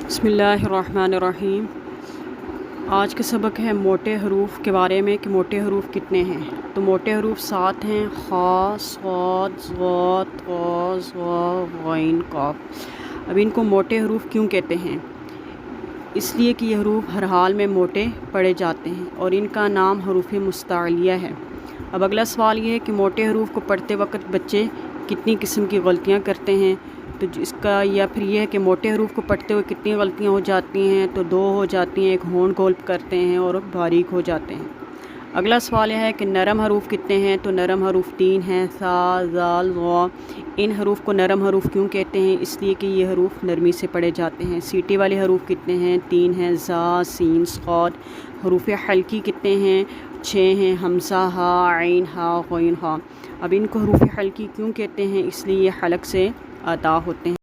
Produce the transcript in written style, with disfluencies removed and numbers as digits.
بسم اللہ الرحمن الرحیم۔ آج کا سبق ہے موٹے حروف کے بارے میں کہ موٹے حروف کتنے ہیں۔ تو موٹے حروف 7 ہیں: خا، صاد، ضاد، طا، ظا، غین، قاف۔ اب ان کو موٹے حروف کیوں کہتے ہیں؟ اس لیے کہ یہ حروف ہر حال میں موٹے پڑھے جاتے ہیں اور ان کا نام حروف مستعلیہ ہے۔ اب اگلا سوال یہ ہے کہ موٹے حروف کو پڑھتے وقت بچے کتنی قسم کی غلطیاں کرتے ہیں۔ تو اس کا یا پھر یہ ہے کہ موٹے حروف کو پڑھتے ہوئے کتنی غلطیاں ہو جاتی ہیں۔ تو 2 ہو جاتی ہیں، ایک ہون گولپ کرتے ہیں اور باریک ہو جاتے ہیں۔ اگلا سوال یہ ہے کہ نرم حروف کتنے ہیں۔ تو نرم حروف 3 ہیں: ثا، ذال، ظا۔ ان حروف کو نرم حروف کیوں کہتے ہیں؟ اس لیے کہ یہ حروف نرمی سے پڑھے جاتے ہیں۔ سیٹی والے حروف کتنے ہیں؟ 3 ہیں: ذا، سین، صاد۔ حروف حلقی کتنے ہیں؟ 6 ہیں: حمزہ، ہا، عین، ہا، غین، ہا۔ اب ان کو حروف حلقی کیوں کہتے ہیں؟ اس لیے یہ حلق سے ادا ہوتے ہیں۔